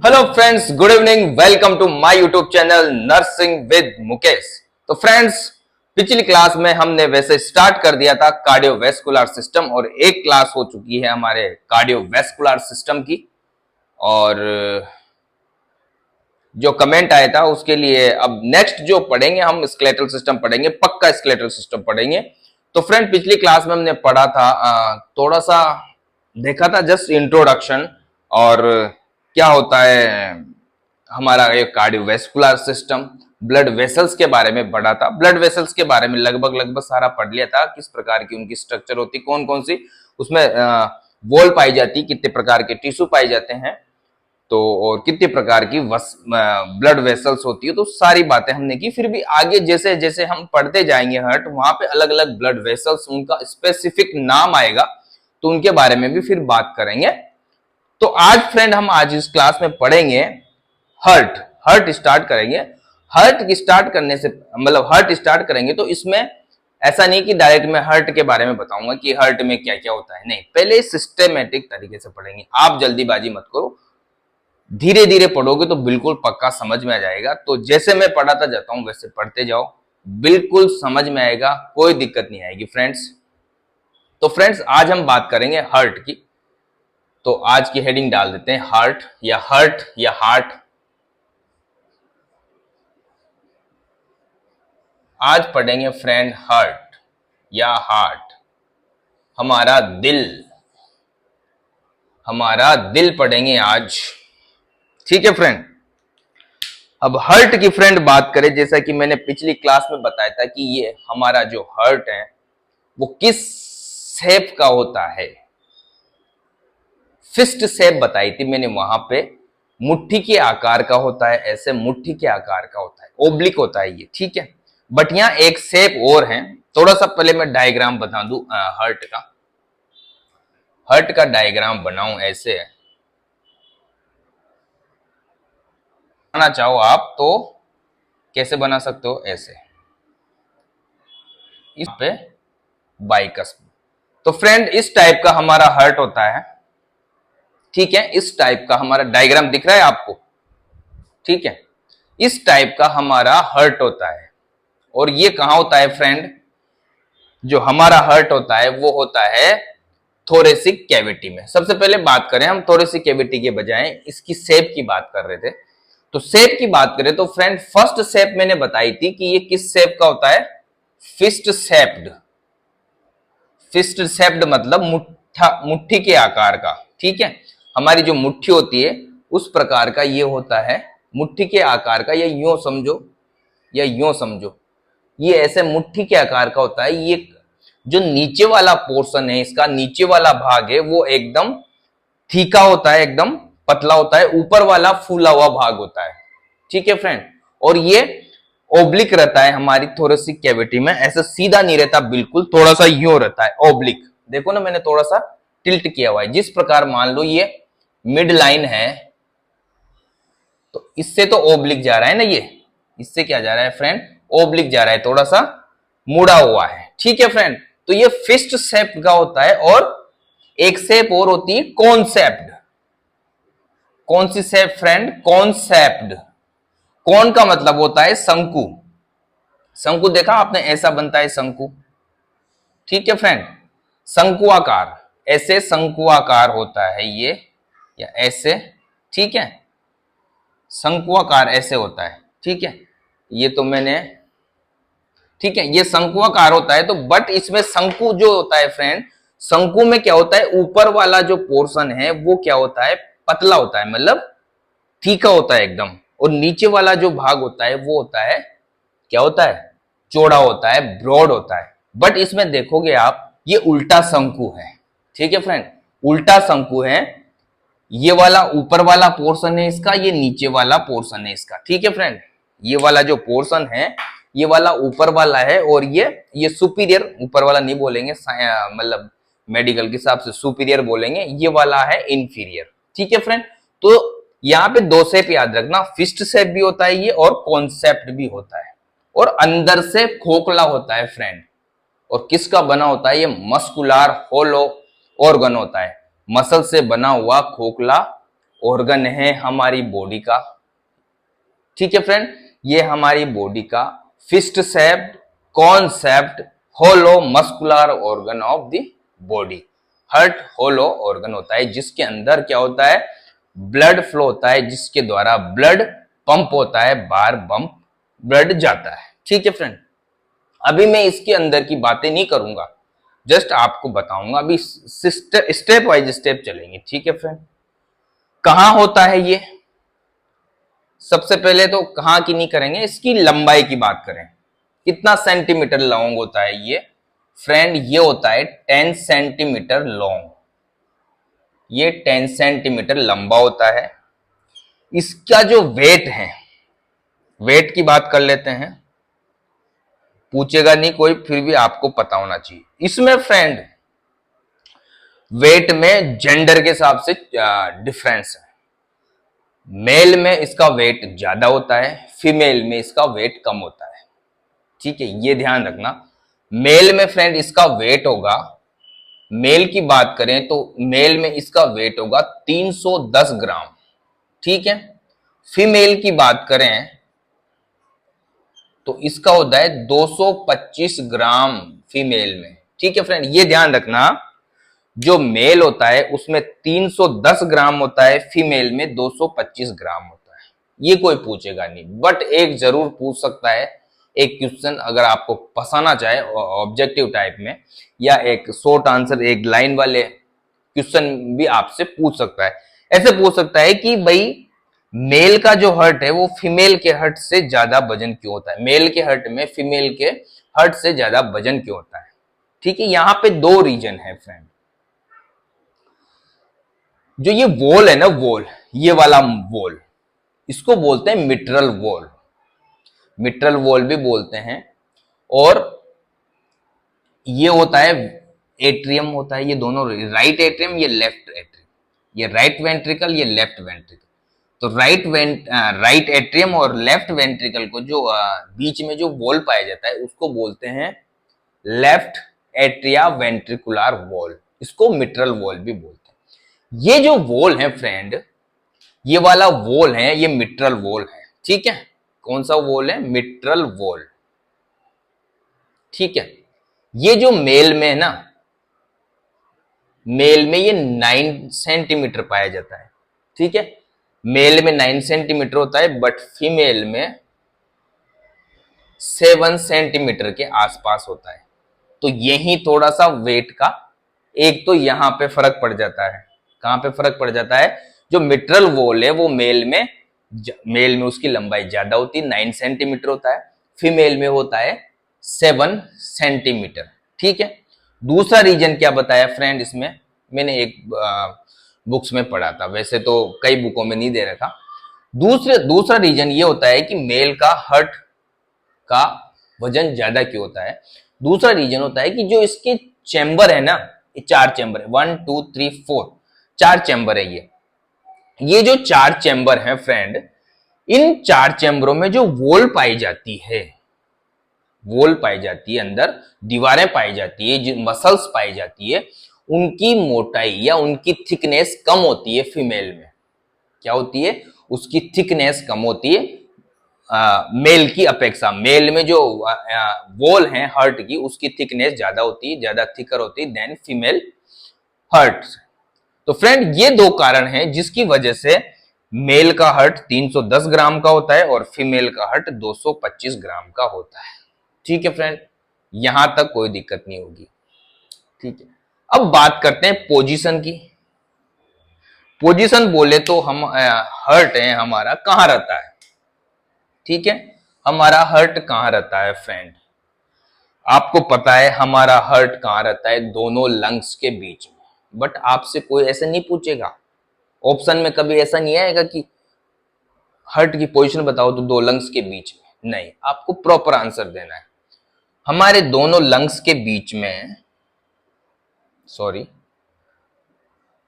Hello friends, good evening. Welcome to my YouTube channel nursing with Mukesh. तो friends, पिछली class में हमने वैसे स्टार्ट कर दिया था कार्डियोवैस्कुलर सिस्टम और एक क्लास हो चुकी है हमारे कार्डियोवैस्कुलर सिस्टम की। और जो कमेंट आया था उसके लिए अब नेक्स्ट जो पढ़ेंगे हम स्केलेटल सिस्टम पढ़ेंगे, पक्का स्केलेटल सिस्टम पढ़ेंगे। तो फ्रेंड, पिछली क्लास में हमने पढ़ा था, थोड़ा सा देखा था जस्ट इंट्रोडक्शन और क्या होता है हमारा ये कार्डियोवैस्कुलर सिस्टम, ब्लड वेसल्स के बारे में पढ़ा था। ब्लड वेसल्स के बारे में लगभग सारा पढ़ लिया था, किस प्रकार की उनकी स्ट्रक्चर होती, कौन कौन सी उसमें वॉल पाई जाती, कितने प्रकार के टिश्यू पाए जाते हैं, तो और कितने प्रकार की ब्लड वेसल्स होती है। तो सारी बातें हमने की। फिर भी आगे जैसे जैसे हम पढ़ते जाएंगे हर्ट, वहां पे अलग अलग ब्लड वेसल्स, उनका स्पेसिफिक नाम आएगा, तो उनके बारे में भी फिर बात करेंगे। तो आज फ्रेंड हम आज इस क्लास में पढ़ेंगे हर्ट। हर्ट स्टार्ट करेंगे। हर्ट स्टार्ट करने से मतलब हर्ट स्टार्ट करेंगे तो इसमें ऐसा नहीं कि डायरेक्ट मैं हर्ट के बारे में बताऊंगा कि हर्ट में क्या क्या होता है, नहीं, पहले सिस्टेमेटिक तरीके से पढ़ेंगे। आप जल्दीबाजी मत करो, धीरे धीरे पढ़ोगे तो बिल्कुल पक्का समझ में आ जाएगा। तो जैसे मैं पढ़ाता जाता हूं वैसे पढ़ते जाओ, बिल्कुल समझ में आएगा, कोई दिक्कत नहीं आएगी फ्रेंड्स। तो फ्रेंड्स, आज हम बात करेंगे हर्ट की। तो आज की हेडिंग डाल देते हैं हार्ट या हार्ट। आज पढ़ेंगे फ्रेंड हार्ट या हार्ट, हमारा दिल पढ़ेंगे आज। ठीक है फ्रेंड। अब हर्ट की फ्रेंड बात करें, जैसा कि मैंने पिछली क्लास में बताया था कि ये हमारा जो हर्ट है वो किस शेप का होता है। फिस्ट शेप बताई थी मैंने वहां पे, मुट्ठी के आकार का होता है, ऐसे मुट्ठी के आकार का होता है, ओब्लिक होता है ये, ठीक है। बट यहाँ एक शेप और है, थोड़ा सा पहले मैं डायग्राम बता दूं हर्ट का डायग्राम बनाऊं ऐसे है। बनाना चाहो आप तो कैसे बना सकते हो, ऐसे इस पे बाइकस। तो फ्रेंड, इस टाइप का हमारा हर्ट होता है, ठीक है। इस टाइप का हमारा डायग्राम दिख रहा है आपको, ठीक है। इस टाइप का हमारा हर्ट होता है। और ये कहां होता है फ्रेंड? जो हमारा हर्ट होता है वो होता है थोरेसिक कैविटी में। सबसे पहले बात करें हम थोरेसिक कैविटी के बजाय इसकी शेप की बात कर रहे थे, तो शेप की बात करें तो फ्रेंड, फर्स्ट शेप मैंने बताई थी कि ये किस शेप का होता है? Fist shaped. फिस्ट शेप्ड मतलब मुट्ठी के आकार का, ठीक है। हमारी जो मुट्ठी होती है उस प्रकार का ये होता है, मुट्ठी के आकार का, या यूं समझो, ये ऐसे मुट्ठी के आकार का होता है। ये जो नीचे वाला पोर्शन है, इसका नीचे वाला भाग है वो एकदम ठीका होता है, एकदम पतला होता है, ऊपर वाला फूला हुआ भाग होता है, ठीक है फ्रेंड। और ये ओब्लिक रहता है हमारी थोरेसिक कैविटी में, ऐसा सीधा नहीं रहता, बिल्कुल थोड़ा सा यूं रहता है, ओब्लिक। देखो ना, मैंने थोड़ा सा टिल्ट किया हुआ है। जिस प्रकार मान लो ये मिड लाइन है, तो इससे तो ओब्लिक जा रहा है ना, ये इससे क्या जा रहा है फ्रेंड? ओब्लिक जा रहा है, थोड़ा सा मुड़ा हुआ है, ठीक है फ्रेंड। तो ये फिस्ट शेप का होता है। और एक शेप और होती है कॉन्सेप्ट। कौन सी शेप फ्रेंड? कॉन्सेप्ट। कौन का मतलब होता है शंकु। शंकु देखा आपने, ऐसा बनता है शंकु, ठीक है फ्रेंड। शंकुआकार, ऐसे शंकुआकार होता है ये, या ऐसे, ठीक है। शंकुआकार ऐसे होता है, ठीक है। ये तो मैंने, ठीक है, ये शंकुआकार होता है। तो बट इसमें शंकु जो होता है फ्रेंड, शंकु में क्या होता है? ऊपर वाला जो पोर्शन है वो क्या होता है? पतला होता है, मतलब फीका होता है एकदम। और नीचे वाला जो भाग होता है वो होता है, क्या होता है? चौड़ा होता है, ब्रॉड होता है। बट इसमें देखोगे आप, ये उल्टा शंकु है, ठीक है फ्रेंड, उल्टा शंकु है। ये वाला ऊपर वाला पोर्शन है इसका, ये नीचे वाला पोर्शन है इसका, ठीक है फ्रेंड। ये वाला जो पोर्शन है, ये वाला ऊपर वाला है, और ये सुपीरियर, ऊपर वाला नहीं बोलेंगे, मतलब मेडिकल के हिसाब से सुपीरियर बोलेंगे, ये वाला है इंफीरियर, ठीक है फ्रेंड। तो यहाँ पे दो शेप याद रखना, फिस्ट शेप भी होता है ये, और कॉन्सेप्ट भी होता है, और अंदर से खोखला होता है फ्रेंड। और किसका बना होता है? ये मस्कुलर होलो ऑर्गन होता है, मसल से बना हुआ खोखला ऑर्गन है हमारी बॉडी का। ठीक है फ्रेंड, ये हमारी बॉडी का fist shaped concept hollow muscular organ of the body. Heart hollow organ होता है जिसके अंदर क्या होता है, ब्लड फ्लो होता है, जिसके द्वारा ब्लड पंप होता है, बार बम्प ब्लड जाता है। ठीक है फ्रेंड, अभी मैं इसके अंदर की बातें नहीं करूंगा, जस्ट आपको बताऊंगा, अभी स्टेप वाइज स्टेप चलेंगे। ठीक है फ्रेंड, कहां होता है ये, सबसे पहले तो कहां की नहीं करेंगे, इसकी लंबाई की बात करें, कितना सेंटीमीटर लॉन्ग होता है ये फ्रेंड, ये होता है 10 सेंटीमीटर लॉन्ग, ये 10 सेंटीमीटर लंबा होता है। इसका जो वेट है, वेट की बात कर लेते हैं, पूछेगा नहीं कोई, फिर भी आपको पता होना चाहिए। इसमें फ्रेंड वेट में जेंडर के हिसाब से डिफरेंस है, मेल में इसका वेट ज्यादा होता है, फीमेल में इसका वेट कम होता है। ठीक है, ये ध्यान रखना, मेल में फ्रेंड इसका वेट होगा, मेल की बात करें तो मेल में इसका वेट होगा 310 ग्राम। ठीक है, फीमेल की बात करें तो इसका होता है 225 ग्राम फीमेल में। ठीक है फ्रेंड, ये ध्यान रखना, जो मेल होता है उसमें 310 ग्राम होता है, फीमेल में 225 ग्राम होता है। ये कोई पूछेगा नहीं, बट एक जरूर पूछ सकता है, एक क्वेश्चन अगर आपको फंसाना चाहे ऑब्जेक्टिव टाइप में, या एक शॉर्ट आंसर एक लाइन वाले क्वेश्चन भी आपसे पूछ सकता है। ऐसे पूछ सकता है कि भाई मेल का जो हर्ट है वो फीमेल के हर्ट से ज्यादा वजन क्यों होता है, मेल के हर्ट में फीमेल के हर्ट से ज्यादा वजन क्यों होता है। ठीक है, यहां पे दो रीजन है फ्रेंड, जो ये वॉल है ना, वॉल, ये वाला वॉल, इसको बोलते हैं मिट्रल वॉल, मिट्रल वॉल भी बोलते हैं, और ये होता है एट्रियम होता है, ये दोनों, राइट एट्रियम ये लेफ्ट एट्रियम, ये राइट वेंट्रिकल ये लेफ्ट वेंट्रिकल। तो राइट एट्रियम और लेफ्ट वेंट्रिकल को जो बीच में जो वॉल पाया जाता है उसको बोलते हैं लेफ्ट एट्रिया वेंट्रिकुलर वॉल, इसको मिट्रल वॉल भी बोलते हैं। ये जो वॉल है फ्रेंड, ये वाला वॉल है, ये मिट्रल वॉल है। ठीक है, कौन सा वॉल है, मिट्रल वॉल। ठीक है, ये जो मेल में है ना, मेल में ये 9 सेंटीमीटर पाया जाता है। ठीक है, मेल में 9 सेंटीमीटर होता है, बट फीमेल में 7 सेंटीमीटर के आसपास होता है। तो यही थोड़ा सा वेट का एक तो यहां पे फर्क पड़ जाता है। कहां पे फर्क पड़ जाता है, जो मिट्रल वॉल है वो मेल में उसकी लंबाई ज्यादा होती है, 9 सेंटीमीटर होता है, फीमेल में होता है 7 सेंटीमीटर। ठीक है, दूसरा रीजन क्या बताया फ्रेंड, इसमें मैंने एक बुक्स में पढ़ा था, वैसे तो कई बुकों में नहीं दे रखा। दूसरा रीजन ये होता है कि मेल का हर्ट का वजन ज्यादा क्यों होता है। दूसरा रीजन होता है कि जो इसके चैम्बर है ना, ये 4 चैम्बर है, 1 2 3 4, 4 चैम्बर है ये जो 4 चैम्बर है फ्रेंड, इन 4 चैम्बरों में जो वॉल पाई जाती है, वॉल पाई जाती है, अंदर दीवारें पाई जाती है, जो मसल्स पाई जाती है, उनकी मोटाई या उनकी थिकनेस कम होती है फीमेल में। क्या होती है, उसकी थिकनेस कम होती है मेल की अपेक्षा। मेल में जो वॉल है हर्ट की, उसकी थिकनेस ज्यादा होती है, ज्यादा थिकर होती है देन फीमेल हर्ट। तो फ्रेंड ये दो कारण हैं जिसकी वजह से मेल का हर्ट 310 ग्राम का होता है और फीमेल का हर्ट 225 ग्राम का होता है। ठीक है फ्रेंड, यहां तक कोई दिक्कत नहीं होगी। ठीक है, अब बात करते हैं पोजीशन की। पोजीशन बोले तो हम हर्ट है हमारा कहां रहता है। ठीक है, हमारा हर्ट कहां रहता है फ्रेंड, आपको पता है हमारा हर्ट कहां रहता है, दोनों लंग्स के बीच में। बट आपसे कोई ऐसे नहीं पूछेगा, ऑप्शन में कभी ऐसा नहीं आएगा कि हर्ट की पोजीशन बताओ तो 2 लंग्स के बीच में, नहीं, आपको प्रॉपर आंसर देना है। हमारे दोनों लंग्स के बीच में, सॉरी,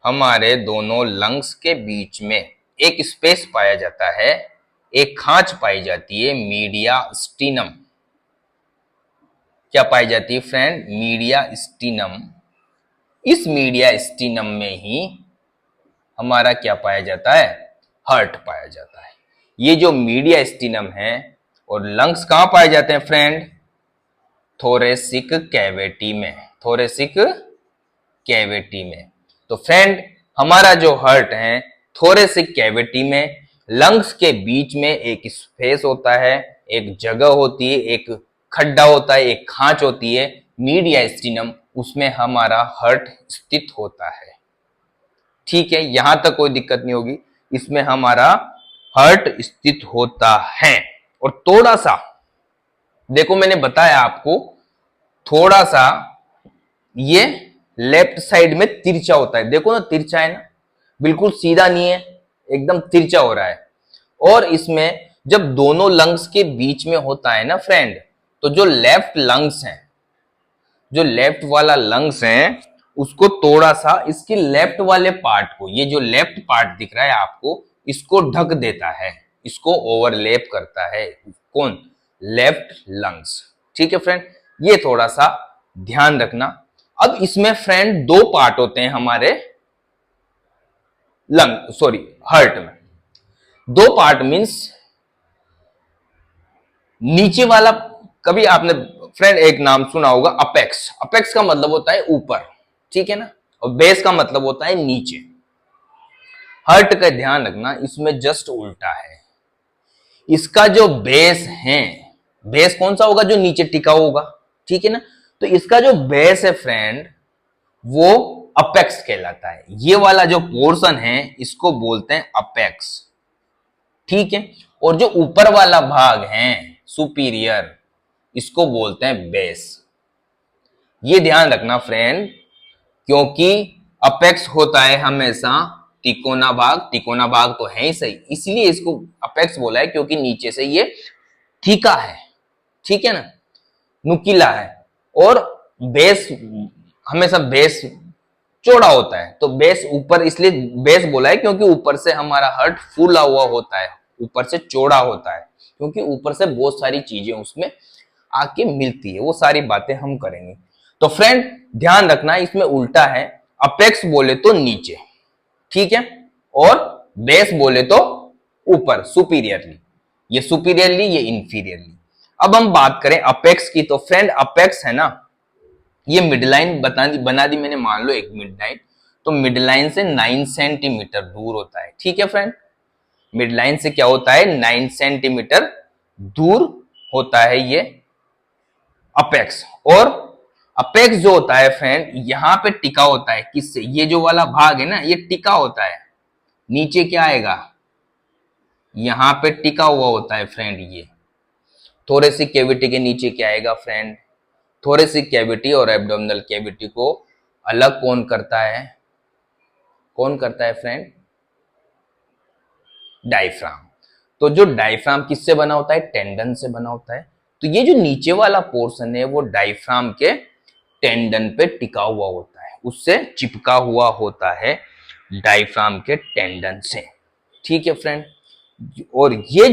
हमारे दोनों लंग्स के बीच में एक स्पेस पाया जाता है, एक खांच पाई जाती है, मीडिया स्टीनम। क्या पाई जाती है फ्रेंड, मीडिया स्टीनम। इस मीडिया स्टीनम में ही हमारा क्या पाया जाता है, हार्ट पाया जाता है। ये जो मीडिया स्टीनम है और लंग्स कहां पाए जाते हैं फ्रेंड, थोरेसिक कैविटी में, थोरेसिक कैविटी में। तो फ्रेंड हमारा जो हार्ट है थोरेसिक कैविटी में, लंग्स के बीच में एक स्पेस होता है, एक जगह होती है, एक खड्डा होता है, एक खांच होती है, मीडिया स्टीनम, उसमें हमारा हार्ट स्थित होता है। ठीक है, यहां तक कोई दिक्कत नहीं होगी, इसमें हमारा हार्ट स्थित होता है। और थोड़ा सा देखो, मैंने बताया आपको, थोड़ा सा ये लेफ्ट साइड में तिरछा होता है, देखो ना तिरछा है ना, बिल्कुल सीधा नहीं है, एकदम तिरछा हो रहा है। और इसमें जब दोनों लंग्स के बीच में होता है ना फ्रेंड, तो जो लेफ्ट लंग्स हैं, जो लेफ्ट वाला लंग्स है, उसको थोड़ा सा इसके लेफ्ट वाले पार्ट को, ये जो लेफ्ट पार्ट दिख रहा है आपको, इसको ढक देता है, इसको ओवरलैप करता है। कौन, लेफ्ट लंग्स। ठीक है फ्रेंड, ये थोड़ा सा ध्यान रखना। अब इसमें फ्रेंड दो पार्ट होते हैं हमारे लंग सॉरी हार्ट में, दो पार्ट मींस नीचे वाला, कभी आपने फ्रेंड एक नाम सुना होगा अपेक्स, अपेक्स का मतलब होता है ऊपर, ठीक है ना, और बेस का मतलब होता है नीचे। हार्ट का ध्यान रखना, इसमें जस्ट उल्टा है। इसका जो बेस है, बेस कौन सा होगा, जो नीचे टिका होगा, ठीक है ना, तो इसका जो बेस है फ्रेंड वो अपेक्स कहलाता है। ये वाला जो पोर्शन है इसको बोलते हैं अपेक्स, ठीक है। और जो ऊपर वाला भाग है सुपीरियर, इसको बोलते हैं बेस। ये ध्यान रखना फ्रेंड, क्योंकि अपेक्स होता है हमेशा तिकोना भाग, तिकोना भाग तो है ही सही, इसलिए इसको अपेक्स बोला है, क्योंकि नीचे से ये ठीका है, ठीक है ना, नुकीला है। और बेस हमेशा बेस चौड़ा होता है, तो बेस ऊपर इसलिए बेस बोला है क्योंकि ऊपर से हमारा हार्ट फूला हुआ होता है, ऊपर से चौड़ा होता है, क्योंकि ऊपर से बहुत सारी चीजें उसमें आके मिलती है, वो सारी बातें हम करेंगे। तो फ्रेंड ध्यान रखना, इसमें उल्टा है, अपेक्स बोले तो नीचे, ठीक है, और बेस बोले तो ऊपर सुपीरियरली, ये सुपीरियरली ये इंफीरियरली। अब हम बात करें अपेक्स की, तो फ्रेंड अपेक्स है ना, ये मिडलाइन बना दी मैंने, मान लो एक मिडलाइन, तो मिडलाइन से 9 सेंटीमीटर दूर होता है, ठीक है फ्रेंड, मिडलाइन से क्या होता है, 9 सेंटीमीटर दूर होता है ये अपेक्स। और अपेक्स जो होता है फ्रेंड यहां पे टिका होता है, किससे, ये जो वाला भाग है ना ये टिका होता है, नीचे क्या आएगा, यहां पे टिका हुआ होता है फ्रेंड। ये थोरेसिक कैविटी के नीचे क्या आएगा फ्रेंड, थोरेसिक कैविटी और एब्डोमिनल कैविटी को अलग कौन करता है, कौन करता है फ्रेंड, डायफ्राम। तो जो डायफ्राम किससे बना होता है, टेंडन से बना होता है। तो ये जो नीचे वाला पोर्शन है वो डायफ्राम के टेंडन पे टिका हुआ होता है, उससे चिपका हुआ होता है डायफ्राम के टेंडन से, ठीक है फ्रेंड। और ये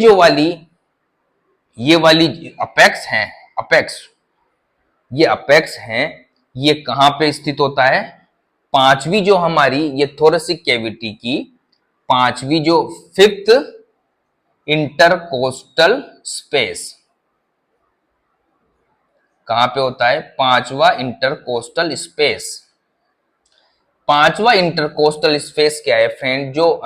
वाली अपेक्स है, अपेक्स, ये अपेक्स है, ये कहां पे स्थित होता है, पांचवी जो हमारी ये थोरेसिक कैविटी की पांचवी जो फिफ्थ इंटरकोस्टल स्पेस, कहां पे होता है, पांचवा इंटरकोस्टल स्पेस। पांचवा इंटरकोस्टल स्पेस क्या है फ्रेंड, जो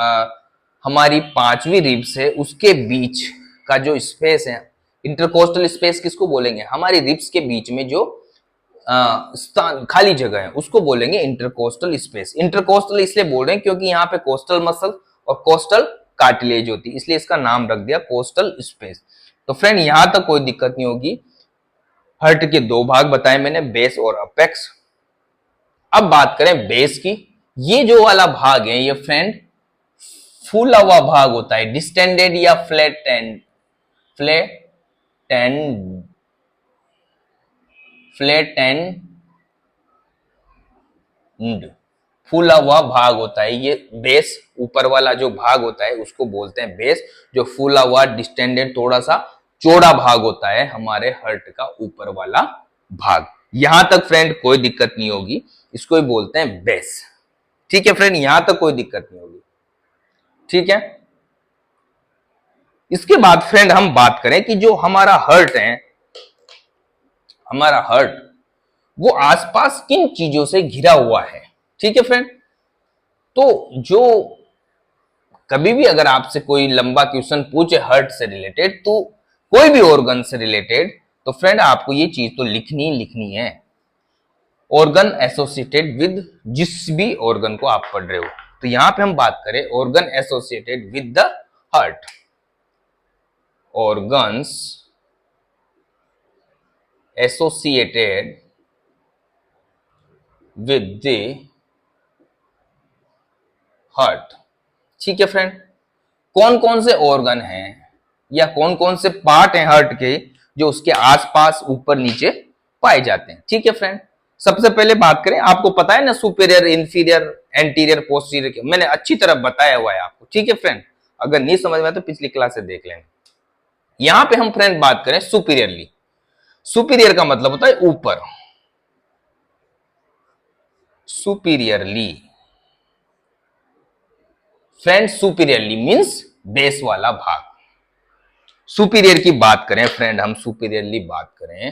हमारी पांचवी रिब्स है उसके बीच का जो स्पेस है, इंटरकोस्टल स्पेस किसको बोलेंगे, हमारी रिब्स के बीच में जो स्थान खाली जगह है उसको बोलेंगे इंटरकोस्टल स्पेस। इंटरकोस्टल इसलिए बोल रहे हैं क्योंकि यहाँ पे कोस्टल मसल और कोस्टल कार्टिलेज होती है, इसलिए इसका नाम रख दिया कोस्टल स्पेस। तो फ्रेंड यहां तक कोई दिक्कत नहीं होगी। हार्ट के दो भाग बताए मैंने, बेस और अपेक्स। अब बात करें बेस की, ये जो वाला भाग है ये फ्रेंड फूला हुआ भाग होता है, डिस्टेंडेड या फ्लैट एंड, फ्लैट एंड फूला हुआ भाग होता है ये बेस। ऊपर वाला जो भाग होता है उसको बोलते हैं बेस, जो फूला हुआ डिस्टेंडेड थोड़ा सा चौड़ा भाग होता है हमारे हार्ट का ऊपर वाला भाग। यहां तक फ्रेंड कोई दिक्कत नहीं होगी, इसको ही बोलते हैं बेस, ठीक है फ्रेंड, यहां तक कोई दिक्कत नहीं होगी। ठीक है। इसके बाद फ्रेंड हम बात करें कि जो हमारा हार्ट है, हमारा हार्ट वो आसपास किन चीजों से घिरा हुआ है। ठीक है फ्रेंड, तो जो कभी भी अगर आपसे कोई लंबा क्वेश्चन पूछे हार्ट से रिलेटेड, तो कोई भी ऑर्गन से रिलेटेड, तो फ्रेंड आपको ये चीज तो लिखनी ही लिखनी है। ऑर्गन एसोसिएटेड विद, जिस भी ऑर्गन को आप पढ़ रहे हो, तो यहां पे हम बात करें organ associated with the heart, organs associated with the heart. ठीक है फ्रेंड, कौन कौन से ऑर्गन हैं या कौन कौन से पार्ट हैं हार्ट के जो उसके आसपास ऊपर नीचे पाए जाते हैं। ठीक है फ्रेंड, सबसे पहले बात करें, आपको पता है ना सुपीरियर, इंफीरियर, एंटीरियर, पोस्टीरियर, मैंने अच्छी तरह बताया हुआ है आपको। ठीक है फ्रेंड, अगर नहीं समझ में आया तो पिछली क्लास से देख लेना। यहां पे हम फ्रेंड बात करें सुपीरियरली, सुपीरियर का मतलब होता है ऊपर, superiorly friend, superiorly means base वाला भाग। सुपीरियर की बात करें फ्रेंड, हम सुपीरियरली बात करें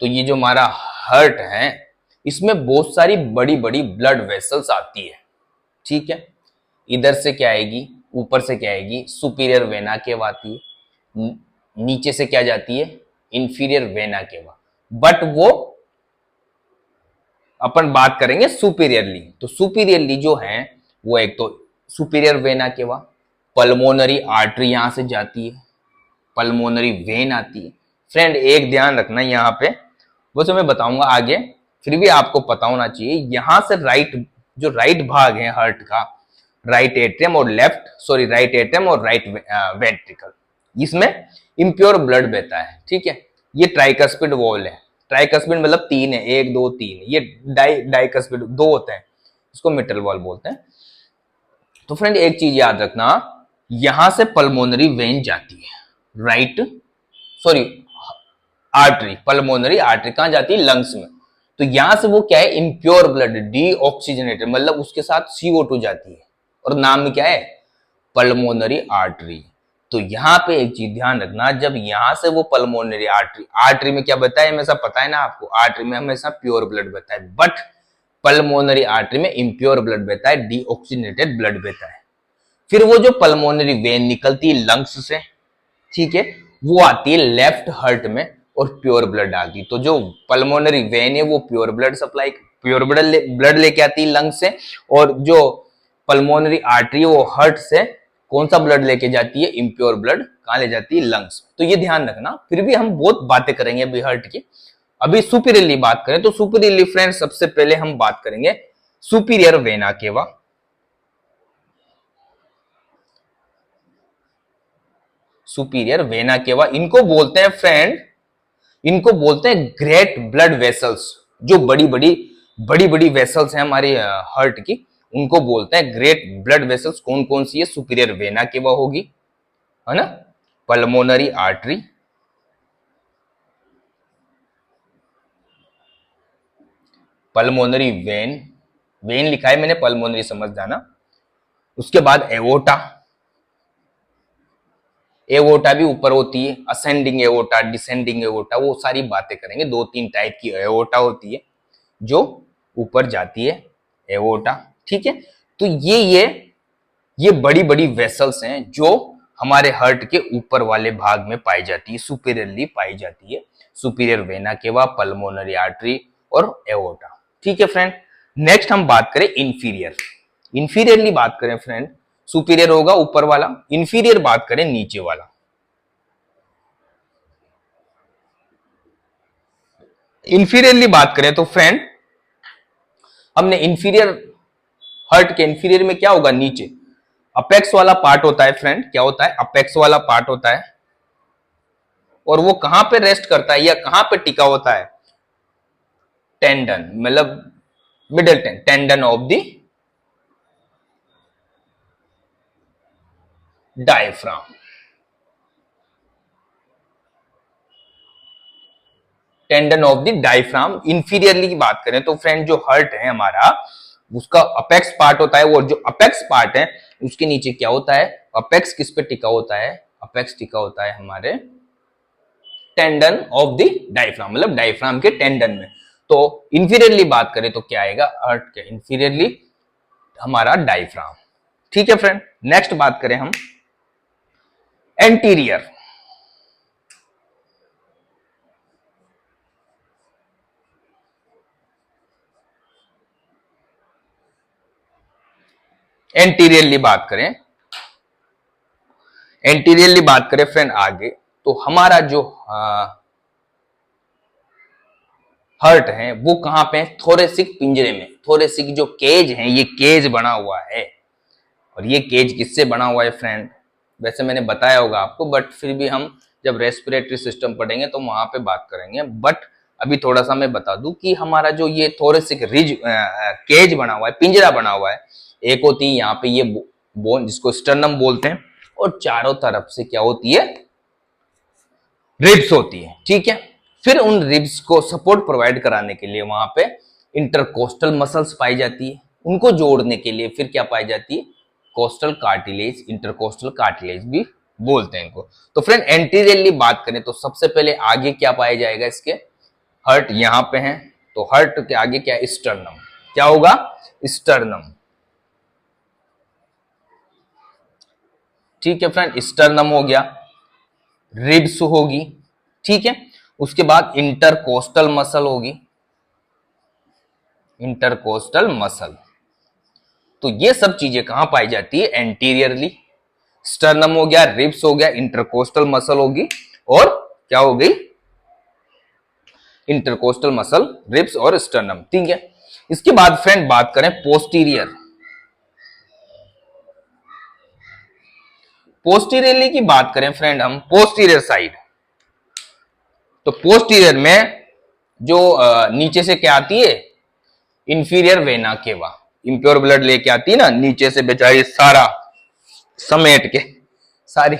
तो ये जो हमारा हार्ट है इसमें बहुत सारी बड़ी बड़ी ब्लड वेसल्स आती है। ठीक है, इधर से क्या आएगी, ऊपर से क्या आएगी, सुपीरियर वेना केवा आती है, नीचे से क्या जाती है, इंफीरियर वेना केवा। बट वो अपन बात करेंगे सुपीरियरली, तो सुपीरियरली जो है वो एक तो superior vena cava, pulmonary artery यहां से जाती है, पल्मोनरी वेन आती है। फ्रेंड एक ध्यान रखना यहां पे, वो तो मैं बताऊंगा आगे, फिर भी आपको पता होना चाहिए, यहां से राइट, जो राइट भाग है हार्ट का, राइट एट्रियम और लेफ्ट, सॉरी राइट एट्रियम और राइट वेंट्रिकल, इसमें इम्प्योर ब्लड बहता है। ठीक है, ये ट्राइकस्पिड वॉल है, ट्राइकस्पिड मतलब तीन है, एक दो तीन, ये डाइकस्पिड दो होते हैं, इसको मिटल वॉल बोलते हैं। तो फ्रेंड एक चीज याद रखना, यहां से पल्मोनरी वेन जाती है, right, sorry artery, pulmonary artery कहां जाती है, लंग्स में। तो यहां से वो क्या है, इम्प्योर ब्लड, डीऑक्सीजनेटेड, मतलब उसके साथ CO2 जाती है, और नाम में क्या है, पल्मोनरी आर्टरी। तो यहाँ पे एक चीज ध्यान रखना, जब यहां से वो पल्मोनरी आर्टरी, आर्टरी में क्या बता है, हमेशा पता है ना आपको, आर्टरी में हमेशा प्योर ब्लड बहता है, बट पल्मोनरी आर्टरी में इम्प्योर ब्लड बहता है, डीऑक्सीजनेटेड ब्लड बहता है। फिर वो जो पल्मोनरी वेन निकलती है लंग्स से, ठीक है, वो आती है लेफ्ट हार्ट में और प्योर ब्लड डालती है। तो जो पल्मोनरी वेन है वो pure blood supply, pure blood लेके आती है लंग्स से, और जो पल्मोनरी आर्टरी वो हार्ट से कौन सा ब्लड लेके जाती है, इम्प्योर ब्लड कहां ले जाती है, लंग्स। तो ये ध्यान रखना, फिर भी हम बहुत बातें करेंगे अभी हार्ट की। अभी सुपीरियरली बात करें तो सुपीरियरली फ्रेंड सबसे पहले हम बात करेंगे superior vena cava, superior vena cava, इनको बोलते हैं फ्रेंड, इनको बोलते हैं ग्रेट ब्लड वेसल्स। जो बड़ी बड़ी बड़ी बड़ी वेसल्स हैं हमारी हार्ट की, उनको बोलते हैं ग्रेट ब्लड वेसल्स। कौन कौन सी है, सुपीरियर वेना केवा होगी, है ना, pulmonary artery, pulmonary vein, when लिखा है मैंने, पल्मोनरी समझ जाना। उसके बाद एवोटा, एवोटा भी ऊपर होती है, असेंडिंग एवोटा, डिसेंडिंग एवोटा, वो सारी बातें करेंगे। दो तीन टाइप की एवोटा होती है जो ऊपर जाती है, एवोटा। ठीक है, तो ये बड़ी बड़ी वेसल्स हैं जो हमारे हार्ट के ऊपर वाले भाग में पाई जाती है, सुपीरियरली पाई जाती है, superior vena cava, pulmonary artery और एवोटा। ठीक है फ्रेंड, नेक्स्ट हम बात करें इंफीरियर, इंफीरियरली बात करें फ्रेंड, सुपीरियर होगा ऊपर वाला, इंफीरियर बात करें नीचे वाला। इंफीरियरली बात करें तो फ्रेंड, हमने इंफीरियर, हार्ट के इंफीरियर में क्या होगा, नीचे अपेक्स वाला पार्ट होता है फ्रेंड, क्या होता है, अपेक्स वाला पार्ट होता है, और वो कहां पे रेस्ट करता है या कहां पे टिका होता है, टेंडन, मतलब middle tendon of the diaphragm, tendon of the diaphragm. Inferiorly की बात करें तो फ्रेंड जो हार्ट है हमारा, उसका अपेक्स पार्ट होता है, वो जो अपेक्स पार्ट है उसके नीचे क्या होता है, अपेक्स किस पे टिका होता है, अपेक्स टिका होता है हमारे टेंडन ऑफ द डायफ्राम, मतलब डायफ्राम के टेंडन में। तो इंफीरियरली बात करें तो क्या आएगा, हार्ट के इंफीरियरली हमारा डायफ्राम। ठीक है फ्रेंड, नेक्स्ट बात करें हम एंटीरियर। एंटीरियरली बात करें, एंटीरियरली बात करें फ्रेंड आगे, तो हमारा जो हर्ट है वो कहां पे है, थोरेसिक पिंजरे में। थोरेसिक जो केज है, ये केज बना हुआ है, और ये केज किससे बना हुआ है फ्रेंड, वैसे मैंने बताया होगा आपको, बट फिर भी हम जब रेस्पिरेटरी सिस्टम पढ़ेंगे तो वहां पे बात करेंगे। बट अभी थोड़ा सा मैं बता दूं कि हमारा जो ये थोरेसिक रिज केज बना हुआ है, पिंजरा बना हुआ है, एक होती है यहाँ पे ये बोन जिसको स्टर्नम बोलते हैं, और चारों तरफ से क्या होती है, रिब्स होती है। ठीक है, फिर उन रिब्स को सपोर्ट प्रोवाइड कराने के लिए वहां पे इंटरकोस्टल मसल्स पाई जाती है, उनको जोड़ने के लिए फिर क्या पाई जाती है, कोस्टल कार्टिलेज, इंटरकोस्टल कार्टिलेज भी बोलते हैं इनको। तो फ्रेंड एंटीरियरली बात करें तो सबसे पहले आगे क्या पाया जाएगा, इसके हर्ट यहां पे है, तो हर्ट के आगे क्या है, स्टर्नम, क्या होगा, स्टर्नम। ठीक है फ्रेंड, स्टर्नम हो गया, रिब्स होगी, ठीक है, उसके बाद इंटरकोस्टल मसल होगी, इंटरकोस्टल मसल। तो ये सब चीजें कहां पाई जाती है, एंटीरियरली। स्टर्नम हो गया, रिब्स हो गया, इंटरकोस्टल मसल होगी, और क्या हो गई, इंटरकोस्टल मसल, रिब्स और स्टर्नम। ठीक है, इसके बाद फ्रेंड बात करें पोस्टीरियर। पोस्टीरियरली की बात करें फ्रेंड हम, पोस्टीरियर साइड, तो पोस्टीरियर में जो नीचे से क्या आती है, inferior vena cava, impure blood लेके आती है ना नीचे से, बेचारी सारा समेट के सारी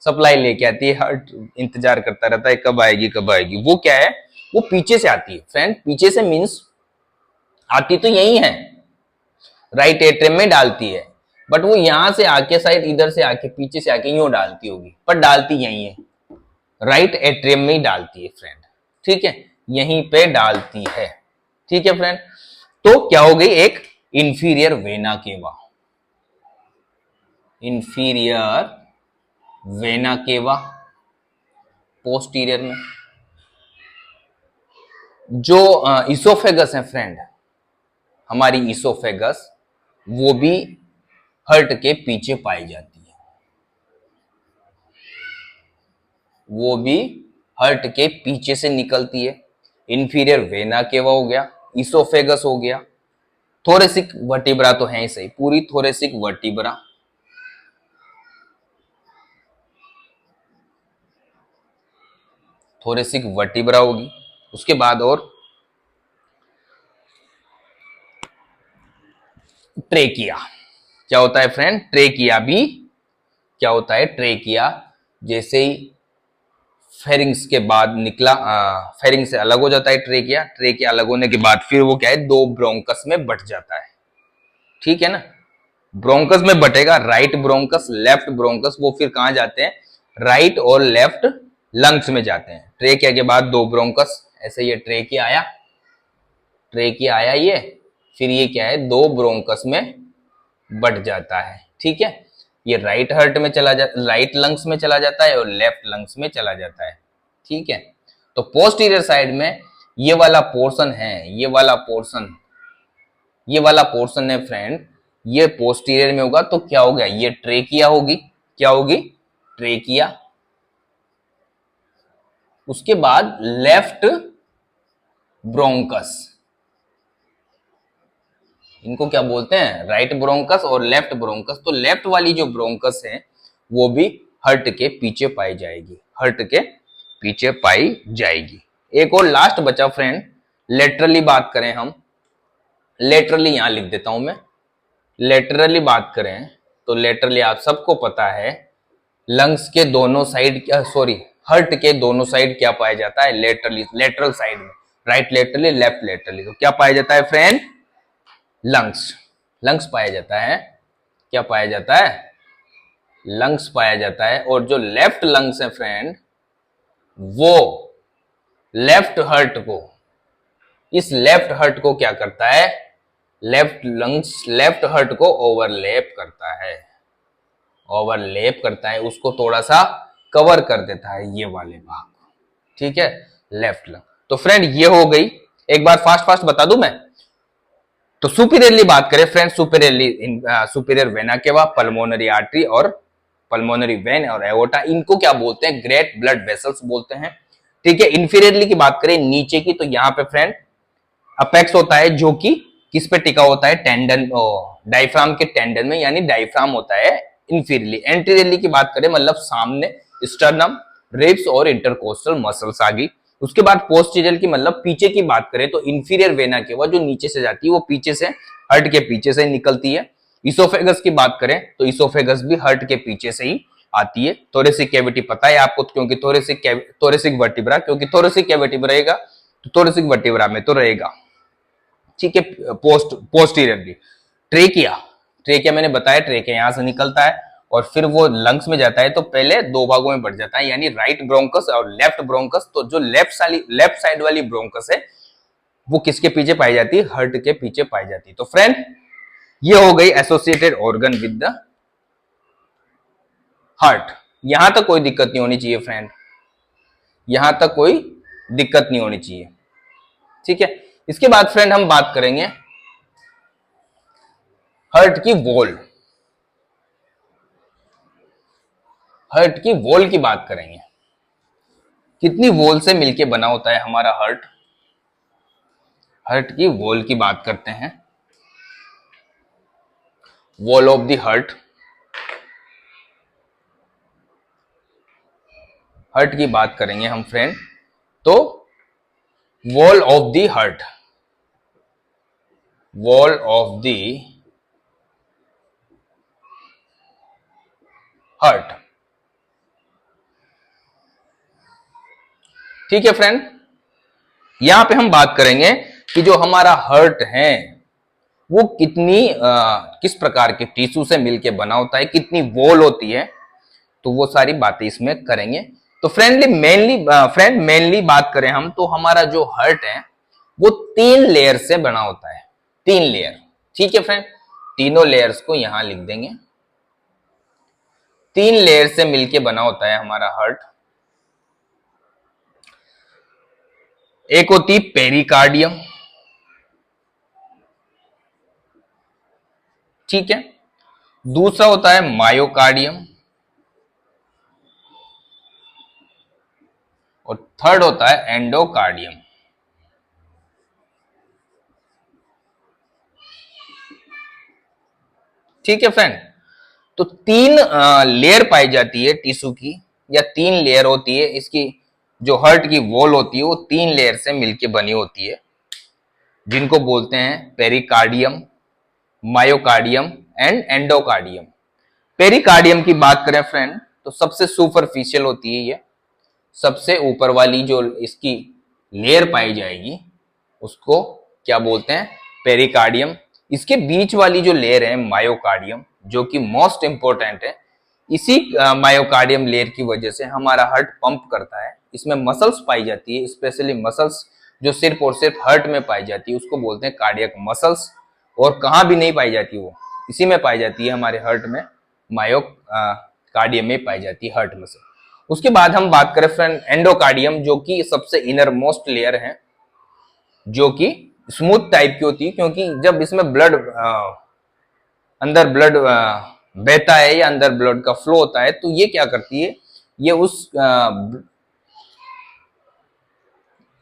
सप्लाई लेके आती है, हार्ट इंतजार करता रहता है कब आएगी कब आएगी। वो क्या है, वो पीछे से आती है फ्रेंड, पीछे से मींस आती तो यही है, राइट एट्रियम में डालती है, बट वो यहां से आके साइड इधर से आके पीछे से आके यूं डालती होगी, पर डालती यही है, राइट एट्रियम में ही डालती है फ्रेंड। ठीक है, यहीं पे डालती है। ठीक है फ्रेंड, तो क्या हो गई, एक inferior vena cava, inferior vena cava posterior में। जो इसोफेगस है फ्रेंड, हमारी इसोफेगस, वो भी हर्ट के पीछे पाई जाती है, वो भी हर्ट के पीछे से निकलती है। इंफीरियर वेना केवा हो गया, इसोफेगस हो गया, थोरेसिक वर्टिब्रा तो है ही सही, पूरी थोरेसिक वर्टिब्रा, थोरेसिक वर्टिब्रा होगी। उसके बाद और ट्रेकिया, क्या होता है फ्रेंड, ट्रेकिया भी क्या होता है, ट्रेकिया जैसे ही फेरिंग्स के बाद निकला, फेरिंग से अलग हो जाता है ट्रेकिया, ट्रेकिया अलग होने के बाद फिर वो क्या है, दो ब्रोंकस में बट जाता है। ठीक है ना, ब्रोंकस में बटेगा, राइट ब्रोंकस, लेफ्ट ब्रोंकस, वो फिर कहां जाते हैं, राइट और लेफ्ट लंग्स में जाते हैं। ट्रेकिया के बाद दो ब्रोंकस, ऐसे ये ट्रेकिया आया, ट्रेकिया आया ये, फिर ये क्या है, दो ब्रोंकस में बट जाता है। ठीक है, ये राइट हार्ट में चला जाता, राइट लंग्स में चला जाता है और लेफ्ट लंग्स में चला जाता है। ठीक है, तो पोस्टीरियर साइड में ये वाला पोर्शन है, ये वाला पोर्शन, ये वाला पोर्शन है फ्रेंड, ये पोस्टीरियर में होगा, तो क्या हो गया, ये ट्रेकिया होगी, क्या होगी, ट्रेकिया। उसके बाद लेफ्ट ब्रोंकस, इनको क्या बोलते हैं, राइट ब्रोंकस और लेफ्ट ब्रोंकस। तो लेफ्ट वाली जो ब्रोंकस है वो भी हर्ट के पीछे पाई जाएगी, हर्ट के पीछे पाई जाएगी। एक और लास्ट बचा फ्रेंड, लेटरली बात करें हम, लेटरली यहां लिख देता हूं मैं, लेटरली बात करें तो लेटरली आप सबको पता है, लंग्स के दोनों साइड, सॉरी हर्ट के दोनों साइड क्या पाया जाता है, लेटरली, लेटरल साइड में, राइट लेटरली लेफ्ट लेटरली, तो क्या पाया जाता है फ्रेंड, लंग्स, लंग्स पाया जाता है। क्या पाया जाता है? लंग्स पाया जाता है। और जो लेफ्ट लंग्स है फ्रेंड, वो लेफ्ट हार्ट को, इस लेफ्ट हार्ट को क्या करता है? लेफ्ट लंग्स लेफ्ट हार्ट को ओवरलैप करता है, ओवरलैप करता है, उसको थोड़ा सा कवर कर देता है, ये वाले भाग। ठीक है, लेफ्ट लंग। तो फ्रेंड ये हो गई। एक बार फास्ट फास्ट बता दूं मैं। तो सुपीरियरली बात करें friend, superiorly superior vena cava, pulmonary artery और पल्मोनरी वेन और एओर्टा, इनको क्या बोलते हैं? ग्रेट ब्लड वेसल्स बोलते हैं। ठीक है। इंफीरियरली की बात करें नीचे की, तो यहां पे फ्रेंड अपेक्स होता है, जो कि किस पे टिका होता है? टेंडन, डायफ्राम के टेंडन में, यानी डायफ्राम होता है इंफीरियरली। एंटीरियरली की बात करें मतलब सामने स्टर्नम, रिब्स और इंटरकोस्टल मसल्स आ गई। उसके बाद पोस्टीरियर की मतलब पीछे की बात करें तो इंफीरियर वेना के वो जो नीचे से जाती है, वो पीछे से, हार्ट के पीछे से निकलती है। इसोफेगस की बात करें तो इसोफेगस भी हार्ट के पीछे से ही आती है। थोरेसिक कैविटी पता है आपको, क्योंकि थोरेसिक वर्टिब्रा, क्योंकि थोरेसिक कैविटी में रहेगा तो थोरेसिक वर्टिब्रा में तो रहेगा। ठीक है। पोस्टीरियरली ट्रेकिया, ट्रेकिया मैंने बताया, ट्रेकिया यहां से निकलता है और फिर वो लंग्स में जाता है, तो पहले दो भागों में बढ़ जाता है, यानी राइट ब्रोंकस और लेफ्ट ब्रोंकस। तो जो लेफ्ट साइड वाली ब्रोंकस है वो किसके पीछे पाई जाती है? हार्ट के पीछे पाई जाती है। तो फ्रेंड ये हो गई associated organ with the heart. यहां तक कोई दिक्कत नहीं होनी चाहिए फ्रेंड, यहां तक कोई दिक्कत नहीं होनी चाहिए। ठीक है। इसके बाद फ्रेंड हम बात करेंगे हार्ट की वॉल, हार्ट की वॉल की बात करेंगे। कितनी वॉल से मिलके बना होता है हमारा हार्ट? हार्ट की वॉल की बात करते हैं। Wall of the heart, heart की बात करेंगे हम फ्रेंड, तो wall of the heart, wall of the heart. ठीक है फ्रेंड। यहां पे हम बात करेंगे कि जो हमारा हार्ट है वो किस प्रकार के टिश्यू से मिलके बना होता है, कितनी वॉल होती है, तो वो सारी बातें इसमें करेंगे। तो मेनली बात करें हम, तो हमारा जो हार्ट है वो 3 लेयर से बना होता है, 3 लेयर। ठीक है फ्रेंड, तीनों लेयर्स को यहां लिख देंगे। 3 लेयर से मिलके बना होता है हमारा हार्ट। एक होती पेरिकार्डियम, ठीक है। दूसरा होता है मायोकार्डियम और थर्ड होता है एंडोकार्डियम। ठीक है फ्रेंड। तो 3 लेयर पाई जाती है टिश्यू की, या 3 लेयर होती है इसकी। जो हार्ट की वॉल होती है वो 3 लेयर से मिलके बनी होती है, जिनको बोलते हैं pericardium, myocardium and endocardium. Pericardium की बात करें फ्रेंड तो सबसे सुपरफिशियल होती है ये, सबसे ऊपर वाली जो इसकी लेयर पाई जाएगी उसको क्या बोलते हैं? पेरिकार्डियम। इसके बीच वाली जो लेयर है मायोकार्डियम, जो कि मोस्ट इंपोर्टेंट है। इसी मायोकार्डियम लेयर की वजह से हमारा हार्ट पंप करता है। इसमें मसल्स पाई जाती है, स्पेशली मसल्स जो सिर्फ और सिर्फ हार्ट में पाई जाती है उसको बोलते हैं कार्डियक मसल्स। और कहाँ भी नहीं पाई जाती, वो इसी में पाई जाती है हमारे हार्ट में, मायो कार्डियम में पाई जाती है हार्ट मसल। उसके बाद हम बात करें फ्रेंड एंडोकार्डियम, जो कि सबसे इनर मोस्ट लेयर है, जो कि स्मूथ टाइप की होती है, क्योंकि जब इसमें अंदर ब्लड बहता है या अंदर ब्लड का फ्लो होता है, तो ये क्या करती है, ये उस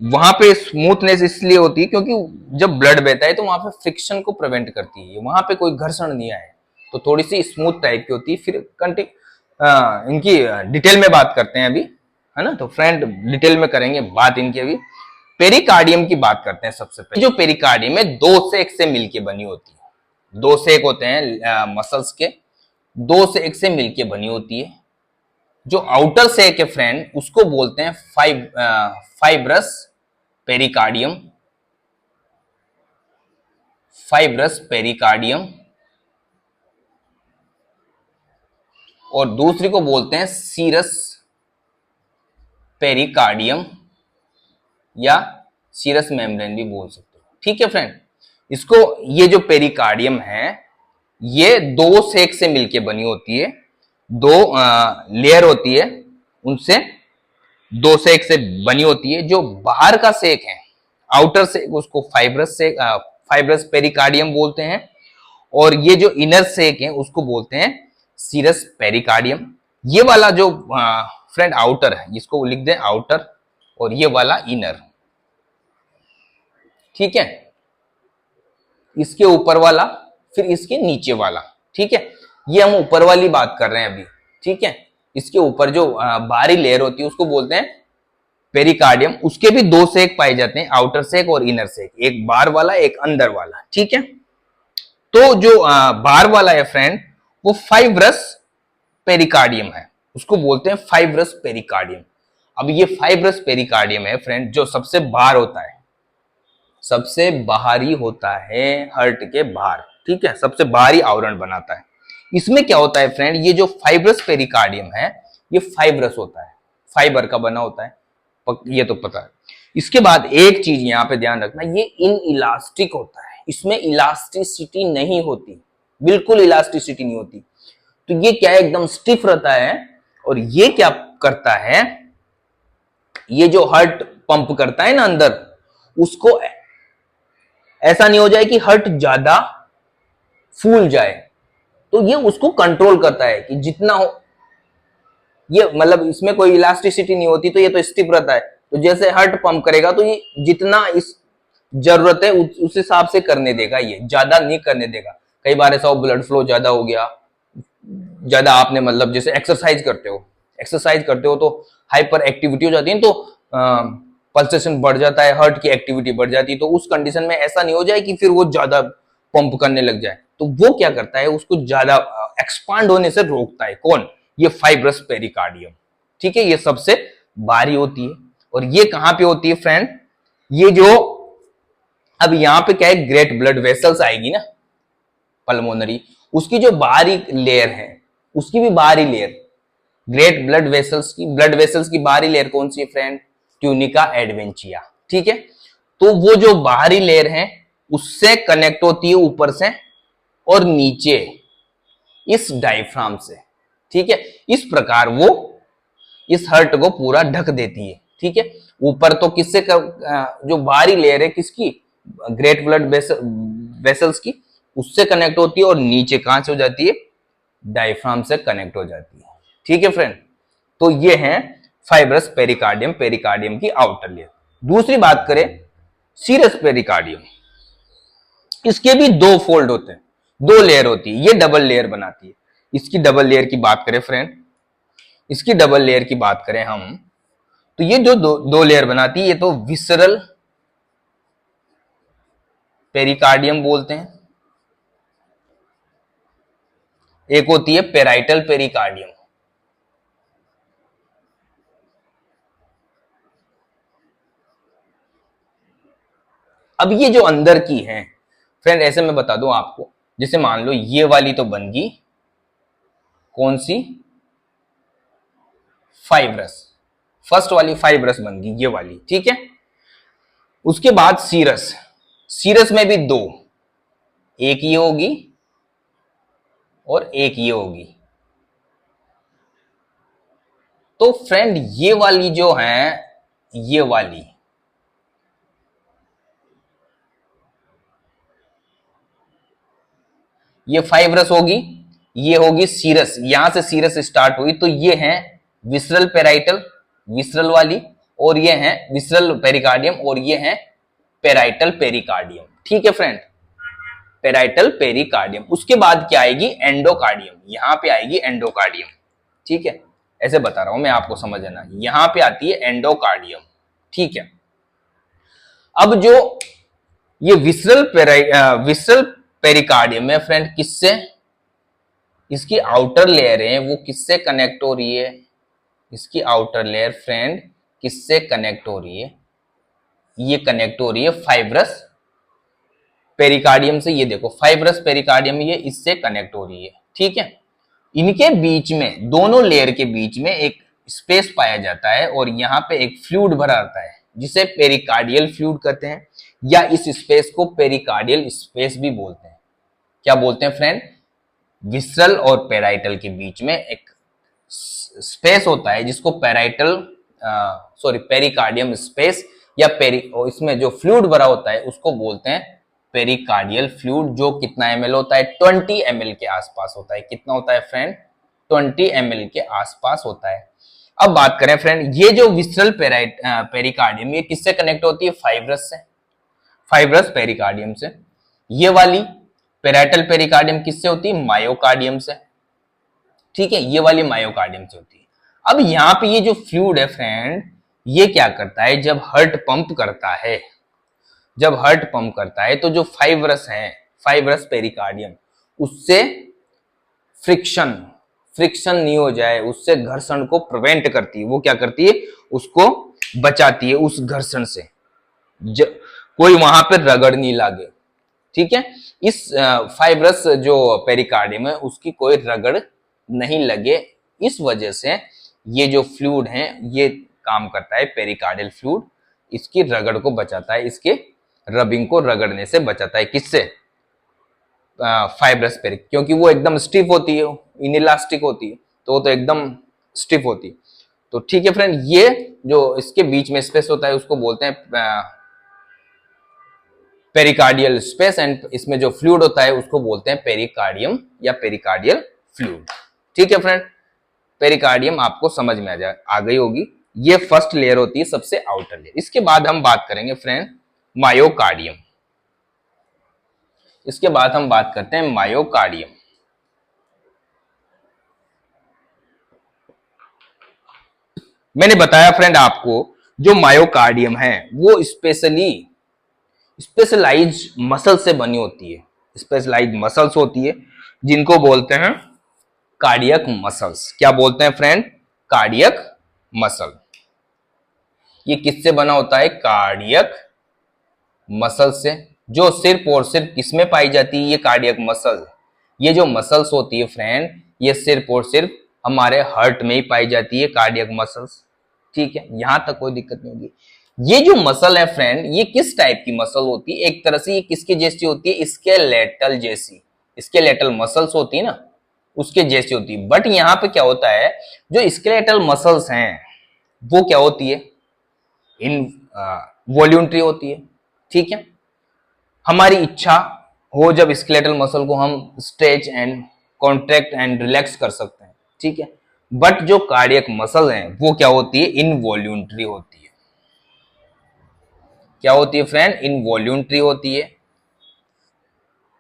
वहां पे स्मूथनेस इसलिए होती है क्योंकि जब ब्लड बहता है तो वहां पे फ्रिक्शन को प्रिवेंट करती है, वहां पे कोई घर्षण नहीं आए, तो थोड़ी सी स्मूथ टाइप की होती है। फिर इनकी डिटेल में बात करते हैं अभी, है ना। तो फ्रेंड डिटेल में करेंगे बात इनकी अभी। पेरिकार्डियम की बात करते हैं सबसे पहले। जो पेरिकार्डियम है 2 से 1 से मिलके बनी होती है, 2 से 1 होते हैं मसल्स के, 2 से 1 से मिलके बनी होती है। जो आउटर सेक है फ्रेंड उसको बोलते हैं फाइब्रस पेरिकार्डियम, फाइब्रस पेरिकार्डियम, और दूसरी को बोलते हैं सीरस पेरिकार्डियम या सीरस मेम्ब्रेन भी बोल सकते हो। ठीक है फ्रेंड, इसको, ये जो पेरिकार्डियम है ये दो सेक से मिलके बनी होती है, दो लेयर होती है, उनसे दो सेक से बनी होती है। जो बाहर का सेक है, आउटर सेक, उसको फाइब्रस सेक, फाइब्रस पेरिकार्डियम बोलते हैं, और ये जो इनर सेक है उसको बोलते हैं सीरस पेरिकार्डियम। ये वाला जो फ्रेंड आउटर है, इसको लिख दें आउटर, और ये वाला इनर। ठीक है, इसके ऊपर वाला, फिर इसके नीचे वाला। ठीक है, ये हम ऊपर वाली बात कर रहे हैं अभी। ठीक है, इसके ऊपर जो बाहरी लेयर होती है उसको बोलते हैं पेरिकार्डियम। उसके भी दो सेक पाए जाते हैं, आउटर सेक और इनर सेक, एक बाहर वाला एक अंदर वाला। ठीक है, तो जो बाहर वाला है फ्रेंड वो फाइब्रस पेरिकार्डियम है, उसको बोलते हैं फाइब्रस पेरिकार्डियम। अब ये फाइब्रस पेरिकार्डियम है फ्रेंड जो सबसे बाहर होता है, सबसे बाहरी होता है हार्ट के बाहर। ठीक है, सबसे बाहरी आवरण बनाता है। इसमें क्या होता है फ्रेंड, ये जो फाइब्रस पेरिकार्डियम है ये फाइब्रस होता है, फाइबर का बना होता है, ये तो पता है। इसके बाद एक चीज यहां पे ध्यान रखना, ये इन इलास्टिक होता है, इसमें इलास्टिसिटी नहीं होती, बिल्कुल इलास्टिसिटी नहीं होती। तो ये क्या है, एकदम स्टिफ रहता है। और ये क्या करता है, ये जो हार्ट पंप करता है ना अंदर, उसको ऐसा नहीं हो जाए कि हार्ट ज्यादा फूल जाए, तो ये उसको कंट्रोल करता है कि जितना हो, ये मतलब इसमें कोई इलास्टिसिटी नहीं होती, तो ये तो स्टिफ रहता है। तो जैसे हार्ट पंप करेगा तो ये जितना इस जरूरत है उस हिसाब से करने देगा, ये ज्यादा नहीं करने देगा। कई बार ऐसा हो ब्लड फ्लो ज्यादा हो गया, ज्यादा आपने मतलब जैसे एक्सरसाइज करते हो तो हाइपर एक्टिविटी हो जाती है, तो पल्सेशन बढ़ जाता है, हार्ट की एक्टिविटी बढ़ जाती है। तो उस कंडीशन में ऐसा नहीं हो जाए कि फिर वो ज्यादा पंप करने लग जाए, तो वो क्या करता है, उसको ज्यादा एक्सपांड होने से रोकता है। कौन, ये फाइब्रस पेरिकार्डियम। ठीक है, ये सबसे बाहरी होती है। और ये कहां पे होती है फ्रेंड, ये जो, अब यहां पे क्या है, ग्रेट ब्लड वेसल्स आएगी ना पल्मोनरी, उसकी जो बाहरी लेयर है, उसकी भी बाहरी लेयर, ग्रेट ब्लड वेसल्स की बाहरी लेयर कौन सी है फ्रेंड, ट्यूनिका एडवेंचिया। ठीक है, तो वो जो बाहरी लेयर है उससे कनेक्ट होती है ऊपर से और नीचे इस डायफ्राम से। ठीक है, इस प्रकार वो इस हर्ट को पूरा ढक देती है। ठीक है, ऊपर तो किससे जो बाहरी लेयर है किसकी, ग्रेट ब्लड वेसल्स की, उससे कनेक्ट होती है, और नीचे कहां से हो जाती है, डायफ्राम से कनेक्ट हो जाती है। ठीक है फ्रेंड, तो ये है फाइब्रस पेरिकार्डियम, पेरिकार्डियम की आउटर लेयर। दूसरी बात करें सीरस पेरिकार्डियम, इसके भी दो फोल्ड होते हैं, दो लेयर होती है, ये डबल लेयर बनाती है। इसकी डबल लेयर की बात करें फ्रेंड, इसकी डबल लेयर की बात करें हम, तो ये जो दो लेयर बनाती है, ये तो विसरल पेरिकार्डियम बोलते हैं, एक होती है पेराइटल पेरिकार्डियम। अब ये जो अंदर की है फ्रेंड, ऐसे मैं बता दूं आपको, जैसे मान लो ये वाली तो बन गई कौन सी, फाइब्रस, फर्स्ट वाली फाइब्रस बन गई ये वाली। ठीक है, उसके बाद सीरस, सीरस में भी दो, एक ये होगी और एक ये होगी। तो फ्रेंड ये वाली जो है, ये वाली, ये फाइब्रस होगी, ये होगी सीरस, यहां से सीरस स्टार्ट हुई, तो ये है विसरल पेराइटल, विसरल वाली, और ये है विसरल पेरिकार्डियम, और ये है पेराइटल पेरिकार्डियम। ठीक है फ्रेंड, पेराइटल पेरिकार्डियम। उसके बाद क्या आएगी, एंडोकार्डियम, यहां पे आएगी एंडोकार्डियम। ठीक है, ऐसे बता रहा हूं मैं आपको समझना, यहां पे आती है एंडोकार्डियम। ठीक है, अब जो ये विसरल पेरिकार्डियम है फ्रेंड, किससे, इसकी आउटर लेयर है वो किससे कनेक्ट हो रही है, इसकी आउटर लेयर फ्रेंड किससे कनेक्ट हो रही है, ये कनेक्ट हो रही है फाइब्रस पेरिकार्डियम से, ये देखो फाइब्रस पेरिकार्डियम, ये इससे कनेक्ट हो रही है, ठीक है। इनके बीच में, दोनों लेयर के बीच में एक स्पेस पाया जाता है और यहाँ पे एक फ्लूइड भरा रहता है जिसे पेरिकार्डियल फ्लूइड कहते हैं, या इस स्पेस को पेरिकार्डियल स्पेस भी बोलते हैं। क्या बोलते हैं फ्रेंड? विसरल और पेराइटल के बीच में एक स्पेस होता है जिसको पेरिकार्डियम स्पेस, या इसमें जो फ्लूइड भरा होता है उसको बोलते हैं पेरिकार्डियल फ्लूइड, जो कितना ml होता है? 20 ml के आसपास होता है। कितना होता है फ्रेंड? 20 ml के आसपास होता है। अब बात करें फ्रेंड, ये जो विसरल पेरिकार्डियम, ये किससे कनेक्ट होती है? फाइब्रस से, फाइब्रस पेरिकार्डियम से। ये वाली पेराइटल पेरिकार्डियम किससे होती है? मायोकार्डियम से, ठीक है। ये वाली मायोकार्डियम से होती है। अब यहाँ पे ये जो फ्लूइड है फ्रेंड, ये क्या करता है? जब हार्ट पंप करता है, जब हार्ट पंप करता है तो जो फाइब्रस है, फाइब्रस पेरिकार्डियम, उससे फ्रिक्शन नहीं हो जाए, उससे घर्षण को प्रिवेंट करती है। वो क्या करती है? उसको बचाती है उस घर्षण से, कोई वहां पर रगड़ नहीं लागे, ठीक है। इस फाइब्रस जो पेरिकार्डियम है उसकी कोई रगड़ नहीं लगे, इस वजह से ये जो फ्लूइड है ये काम करता है, पेरिकार्डियल फ्लूइड इसकी रगड़ को बचाता है, इसके रबिंग को रगड़ने से बचाता है। किससे? फाइब्रस पेरिक, क्योंकि वो एकदम स्टिफ होती है, इनइलास्टिक होती है, तो वो तो एकदम स्टिफ होती है। तो ठीक है फ्रेंड, ये जो इसके बीच में स्पेस होता है उसको बोलते हैं पेरिकार्डियल स्पेस, एंड इसमें जो फ्लूइड होता है उसको बोलते हैं पेरिकार्डियम या पेरिकार्डियल फ्लूइड। ठीक है फ्रेंड, पेरिकार्डियम आपको समझ में आ गई होगी। ये फर्स्ट लेयर होती है, सबसे आउटर लेयर। इसके बाद हम बात करेंगे फ्रेंड मायोकार्डियम। इसके बाद हम बात करते हैं मायोकार्डियम। मैंने बताया फ्रेंड आपको, जो मायोकार्डियम है वो स्पेशलाइज मसल से बनी होती है। स्पेशलाइज मसल्स होती है जिनको बोलते हैं कार्डियक मसल्स। क्या बोलते हैं फ्रेंड? Cardiac muscle. ये किससे बना होता है? कार्डियक मसल से, जो सिर्फ और सिर्फ किसमें पाई जाती है? ये कार्डियक मसल, ये जो मसल्स होती है फ्रेंड, ये सिर्फ और सिर्फ हमारे हार्ट में ही पाई जाती है, कार्डियक मसल्स। ठीक है, यहां तक कोई दिक्कत नहीं होगी। ये जो मसल है फ्रेंड, ये किस टाइप की मसल होती है? एक तरह से ये किसके जैसी होती है? स्केलेटल जैसी, स्केलेटल मसल्स होती है ना, उसके जैसी होती है। बट यहाँ पे क्या होता है, जो स्केलेटल मसल्स हैं वो क्या होती है? इन वॉल्यूंटरी होती है। ठीक है, हमारी इच्छा हो जब स्केलेटल मसल को हम stretch and contract and relax कर सकते हैं। ठीक है, बट जो कार्डियक मसल हैं वो क्या होती है? इनवॉल्यूंटरी होती है। क्या होती है फ्रेंड? इनवॉल्यूंटरी होती है।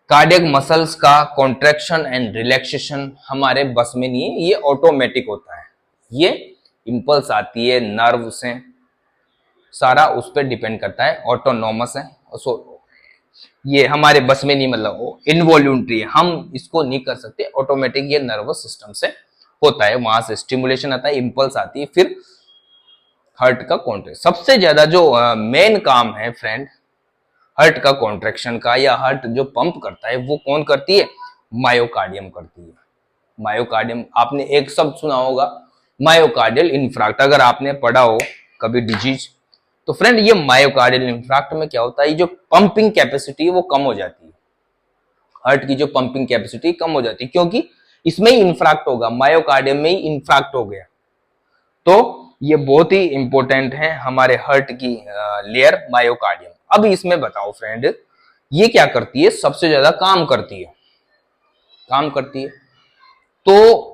कार्डियक मसल्स का कॉन्ट्रैक्शन एंड रिलैक्सेशन हमारे बस में नहीं है, ये ऑटोमेटिक होता है। ये इंपल्स आती है नर्व से, सारा उस पर डिपेंड करता है, ऑटोनॉमस है। ये हमारे बस में नहीं, मतलब इनवॉल्यूंटरी है, हम इसको नहीं कर सकते। ऑटोमेटिक ये नर्वस सिस्टम से होता है, वहां से स्टिमुलेशन आता है, इंपल्स आती है, फिर हार्ट का कॉन्ट्रैक्शन। सबसे ज्यादा जो मेन काम है फ्रेंड हार्ट का कॉन्ट्रैक्शन का, या हार्ट जो पंप करता है, वो कौन करती है? मायोकार्डियम करती है। मायोकार्डियम, आपने एक शब्द सुना होगा मायोकार्डियल इंफ्राक्ट, अगर आपने पढ़ा हो कभी डिजीज, तो फ्रेंड ये मायोकार्डियल इंफ्राक्ट में क्या होता है? जो पंपिंग कैपेसिटी है वो कम हो जाती है, हार्ट की जो पंपिंग कैपेसिटी कम हो जाती है, क्योंकि इसमें ही इंफ्राक्ट होगा, मायोकार्डियम में ही इंफ्राक्ट हो गया। तो ये बहुत ही इंपॉर्टेंट है हमारे हार्ट की लेयर मायोकार्डियम। अब इसमें बताओ फ्रेंड, ये क्या करती है? सबसे ज्यादा काम करती है, तो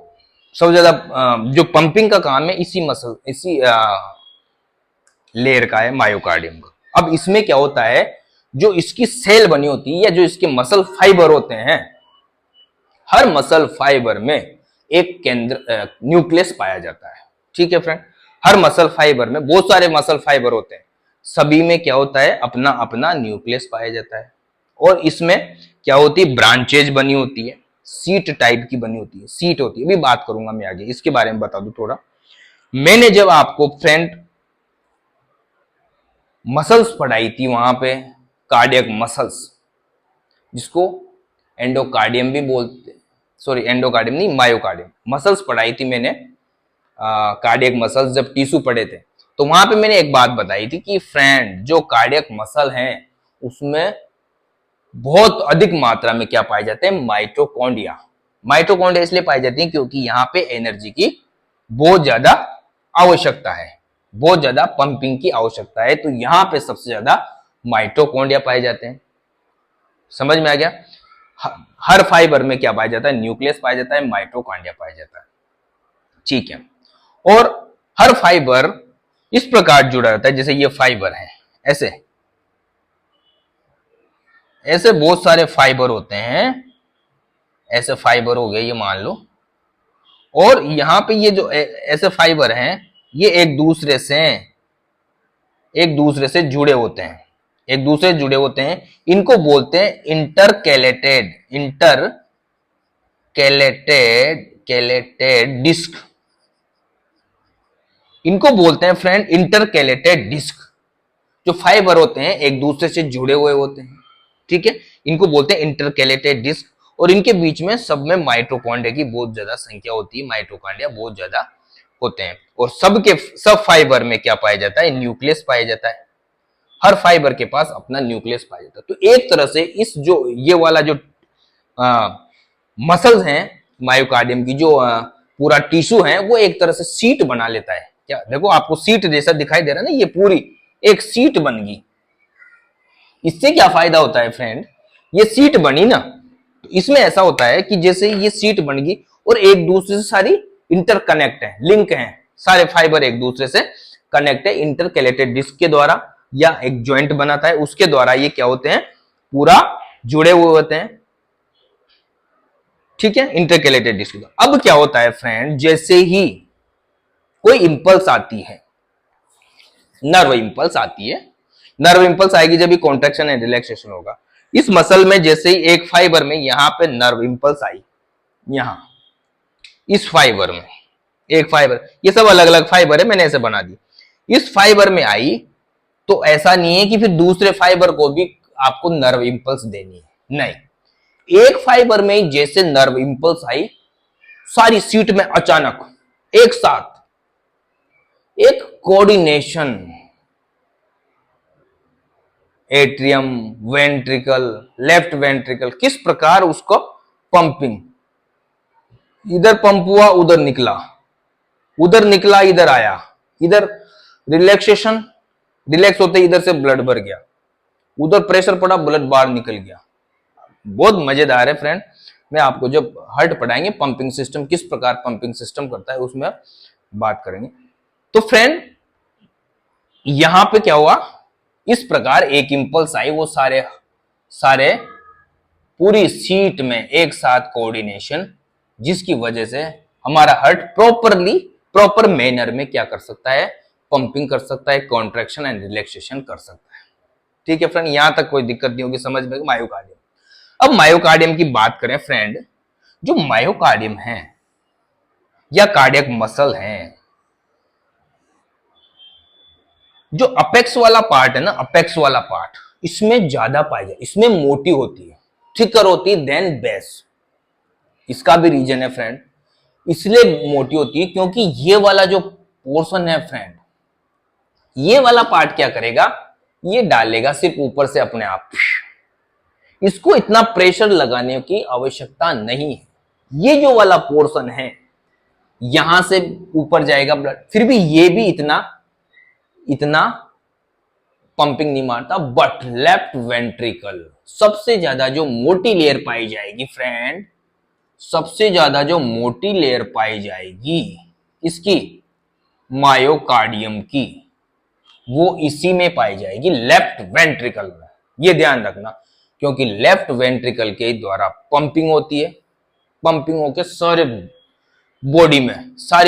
सबसे ज्यादा जो पंपिंग का काम है इसी लेयर का है, मायोकार्डियम का। अब इसमें क्या होता है, जो इसकी सेल बनी होती है या जो इसके मसल फाइबर होते हैं, हर मसल फाइबर में एक केंद्र न्यूक्लियस पाया जाता है। ठीक है फ्रेंड, हर मसल फाइबर में, बहुत सारे मसल फाइबर होते हैं, सभी में क्या होता है? अपना अपना न्यूक्लियस पाया जाता है। और इसमें क्या होती है? ब्रांचेज बनी होती है, सीट टाइप की बनी होती है, सीट होती है। अभी बात करूंगा मैं आगे, इसके बारे में बता दूं थोड़ा। मैंने जब आपको फ्रेंड मसल्स पढ़ाई थी वहां पे, कार्डियक मसल्स, जिसको एंडोकार्डियम भी बोलते, सॉरी एंडोकार्डियम नहीं, मायोकार्डियम। मसल्स पढ़ाई थी मैंने, कार्डियक मसल्स जब टीसू पढ़े थे, तो वहां पे मैंने एक बात बताई थी कि फ्रेंड जो कार्डियक मसल हैं उसमें बहुत अधिक मात्रा में क्या पाए जाते हैं, माइटोकॉन्ड्रिया। माइटोकॉन्ड्रिया इसलिए पाई जाती है क्योंकि यहाँ पे एनर्जी की बहुत ज्यादा आवश्यकता है, बहुत ज्यादा पंपिंग की आवश्यकता है, तो यहाँ पे सबसे ज्यादा माइटोकॉन्ड्रिया पाए जाते हैं। समझ में आ गया? हर फाइबर में क्या पाया जाता है, न्यूक्लियस पाया जाता है, माइटोकॉन्ड्रिया पाया जाता है। ठीक है, और हर फाइबर इस प्रकार जुड़ा रहता है, जैसे ये फाइबर है, ऐसे ऐसे बहुत सारे फाइबर होते हैं, ऐसे फाइबर हो गए ये मान लो, और यहां पे ये जो ऐसे फाइबर हैं ये एक दूसरे से जुड़े होते हैं, एक दूसरे से जुड़े होते हैं। इनको बोलते हैं इंटरकैलेटेड डिस्क। इनको बोलते हैं फ्रेंड इंटरकैलेटेड डिस्क। जो फाइबर होते हैं एक दूसरे से जुड़े हुए होते हैं, ठीक है, इनको बोलते हैं इंटरकैलेटेड डिस्क। और इनके बीच में सब में माइटोकॉन्ड्रिया की बहुत ज्यादा संख्या होती है, माइटोकॉन्ड्रिया बहुत ज्यादा होते हैं। और सब फाइबर में क्या पाया जाता है, न्यूक्लियस पाया जाता है। हर फाइबर के पास अपना न्यूक्लियस पाया जाता है। तो एक तरह से इस जो ये वाला जो मसल्स हैं मायोकार्डियम की, जो पूरा टिश्यू है, वो एक तरह से सीट बना लेता है। क्या देखो आपको सीट जैसा दिखाई दे रहा है ना, ये पूरी एक सीट बन गई। इससे क्या फायदा होता है फ्रेंड, ये सीट बनी ना, तो इसमें ऐसा होता है कि जैसे ये सीट बन गई और एक दूसरे से सारी इंटरकनेक्ट है, लिंक है, सारे फाइबर एक दूसरे से कनेक्ट है इंटरकैलेटेड डिस्क के द्वारा, या एक जॉइंट बनाता है उसके द्वारा ये क्या होते हैं, पूरा जुड़े हुए होते हैं। ठीक है, इंटरकैलेटेड डिस्क। अब क्या होता है फ्रेंड, जैसे ही कोई इंपल्स आती है, नर्व इंपल्स आती है, नर्व इंपल्स आएगी जब भी कॉन्ट्रैक्शन एंड रिलैक्सेशन होगा। इस मसल में जैसे ही एक फाइबर में यहां पे नर्व इंपल्स आई, यहां इस फाइबर में एक फाइबर, ये सब अलग अलग फाइबर है, मैंने ऐसे बना दी, इस फाइबर में आई, तो ऐसा नहीं है कि फिर दूसरे फाइबर को भी आपको नर्व इंपल्स देनी है, नहीं, एक फाइबर में जैसे नर्व इंपल्स आई, सारी सीट में अचानक एक साथ एक coordination, atrium, ventricle, left ventricle, किस प्रकार उसको पंपिंग, इधर पंप हुआ उधर निकला, उधर निकला इधर आया, इधर रिलैक्सेशन, रिलैक्स होते इधर से ब्लड भर गया, उधर प्रेशर पड़ा ब्लड बाहर निकल गया। बहुत मजेदार है फ्रेंड, मैं आपको जब हार्ट पढ़ाएंगे पंपिंग सिस्टम किस प्रकार पंपिंग सिस्टम करता है उसमें बात करेंगे। तो फ्रेंड यहां पे क्या हुआ, इस प्रकार एक इंपल्स आई, वो सारे पूरी सीट में एक साथ कोऑर्डिनेशन, जिसकी वजह से हमारा हार्ट प्रॉपर मैनर में क्या कर सकता है, पंपिंग कर सकता है, कॉन्ट्रैक्शन एंड रिलैक्सेशन कर सकता है। ठीक है फ्रेंड, यहां तक कोई दिक्कत नहीं होगी समझ में। मायोकार्डियम, अब मायोकार्डियम की बात करें फ्रेंड, जो मायोकार्डियम है या कार्डियक मसल है, जो अपेक्स वाला पार्ट है ना, अपेक्स वाला पार्ट, इसमें ज्यादा पाई जाए, इसमें मोटी होती है, थिकर होती है देन बेस। इसका भी रीजन है फ्रेंड, इसलिए मोटी होती है क्योंकि ये वाला जो पोर्शन है फ्रेंड, ये वाला पार्ट क्या करेगा, ये डालेगा सिर्फ ऊपर से अपने आप, इसको इतना प्रेशर लगाने की आवश्यकता नहीं है। ये जो वाला पोर्शन है यहां से ऊपर जाएगा ब्लड, फिर भी ये भी इतना पंपिंग नहीं मारता। बट लेफ्ट वेंट्रिकल सबसे ज्यादा जो मोटी लेयर पाई जाएगी फ्रेंड, सबसे ज्यादा जो मोटी लेयर पाई जाएगी इसकी, मायोकार्डियम की, वो इसी में पाई जाएगी, लेफ्ट वेंट्रिकल में। ये ध्यान रखना, क्योंकि लेफ्ट वेंट्रिकल के द्वारा पंपिंग होती है, पंपिंग होकर सारी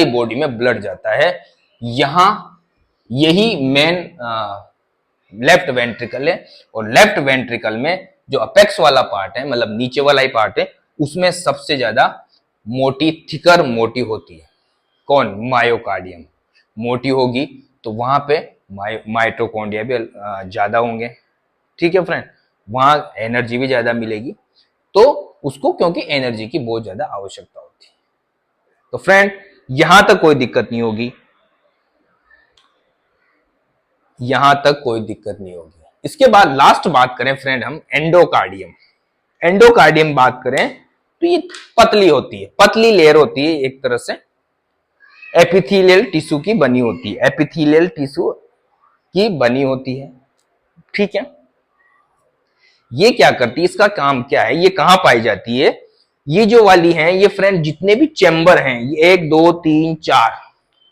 बॉडी में ब्लड जाता है। यहां यही मेन लेफ्ट वेंट्रिकल है, और लेफ्ट वेंट्रिकल में जो अपेक्स वाला पार्ट है, मतलब नीचे वाला ही पार्ट है, उसमें सबसे ज्यादा थिकर मोटी होती है। कौन, मायोकार्डियम मोटी होगी तो वहां पे माइटोकॉन्ड्रिया भी ज्यादा होंगे। ठीक है फ्रेंड, वहां एनर्जी भी ज्यादा मिलेगी, तो उसको क्योंकि एनर्जी की बहुत ज्यादा आवश्यकता होती है। तो फ्रेंड यहां तक कोई दिक्कत नहीं होगी, यहां तक कोई दिक्कत नहीं होगी। इसके बाद लास्ट बात करें फ्रेंड हम एंडोकार्डियम। एंडोकार्डियम बात करें तो ये पतली होती है, पतली लेयर होती है, एक तरह से एपिथेलियल टिश्यू की बनी होती है, एपिथेलियल टिश्यू की बनी होती है। ठीक है, ये क्या करती है, इसका काम क्या है, ये कहां पाई जाती है, ये जो वाली है ये फ्रेंड जितने भी चैम्बर हैं, ये 1 2 3 4,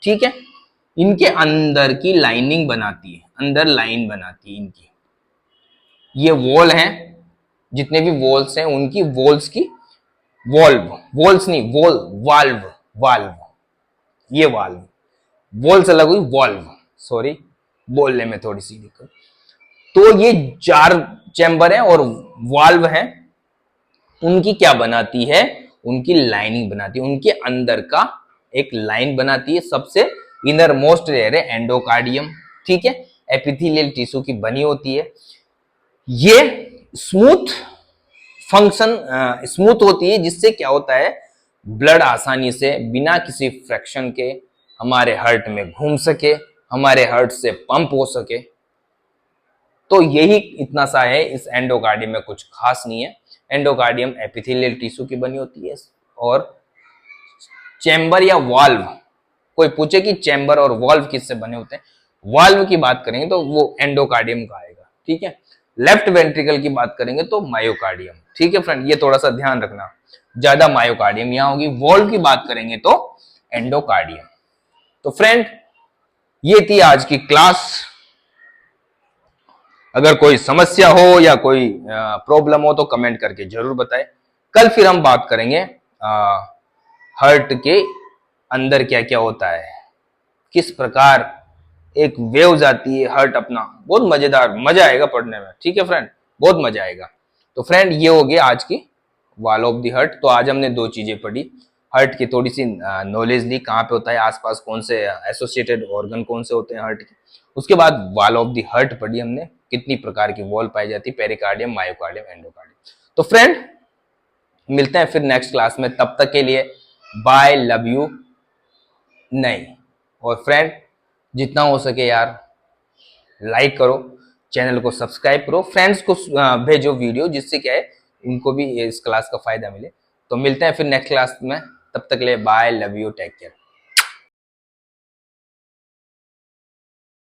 ठीक है, इनके अंदर की लाइनिंग बनाती है, अंदर लाइन बनाती है इनकी। ये वॉल हैं, जितने भी वॉल्स हैं उनकी वॉल्स की, वॉल्व, वॉल्स नहीं वॉल, वाल्व, वाल्व, ये वाल्व, वॉल्स अलग हुई, वॉल्व, सॉरी बोलने में थोड़ी सी दिक्कत। तो ये 4 चैम्बर हैं और वाल्व हैं, उनकी क्या बनाती है, उनकी लाइनिंग बनाती है, उनके अंदर का एक लाइन बनाती है। सबसे इनर मोस्ट लेयर है एंडोकार्डियम, ठीक है, एपिथेलियल टिश्यू की बनी होती है। ये स्मूथ फंक्शन, स्मूथ होती है, जिससे क्या होता है, ब्लड आसानी से बिना किसी फ्रैक्शन के हमारे हार्ट में घूम सके, हमारे हार्ट से पंप हो सके। तो यही इतना सा है, इस एंडोकार्डियम में कुछ खास नहीं है। एंडोकार्डियम एपिथेलियल टिश्यू की बनी होती है। और चैम्बर या वाल्व, कोई पूछे कि चैम्बर और वाल्व किससे बने होते हैं, वाल्व की बात करेंगे तो वो एंडोकार्डियम का आएगा, ठीक है। लेफ्ट वेंट्रिकल की बात करेंगे तो मायोकार्डियम, ठीक है फ्रेंड, ये थोड़ा सा ध्यान रखना, ज्यादा मायोकार्डियम यहां होगी। वाल्व की बात करेंगे तो एंडोकार्डियम। तो फ्रेंड ये थी आज की क्लास। अगर कोई समस्या हो या कोई प्रॉब्लम हो तो कमेंट करके जरूर बताएं। कल फिर हम बात करेंगे हार्ट के अंदर क्या क्या होता है, किस प्रकार एक वेव्स आती है हार्ट अपना, बहुत मजेदार, मजा आएगा पढ़ने में, ठीक है फ्रेंड, बहुत मजा आएगा। तो फ्रेंड ये हो गया आज की वॉल ऑफ द हार्ट। तो आज हमने 2 चीजें पढ़ी, हार्ट की थोड़ी सी नॉलेज ली, कहाँ पे होता है, आसपास कौन से एसोसिएटेड ऑर्गन कौन से होते हैं हार्ट के। उसके बाद वॉल ऑफ द हार्ट पढ़ी हमने, कितनी प्रकार की वॉल पाई जाती है, पेरिकार्डियम, मायोकार्डियम, एंडोकार्डियम। तो फ्रेंड मिलते हैं फिर नेक्स्ट क्लास में, तब तक के लिए बाय, लव यू नहीं। और फ्रेंड जितना हो सके यार लाइक करो, चैनल को सब्सक्राइब करो, फ्रेंड्स को भेजो वीडियो, जिससे क्या है उनको भी इस क्लास का फायदा मिले। तो मिलते हैं फिर नेक्स्ट क्लास में, तब तक के लिए bye, love you, take care.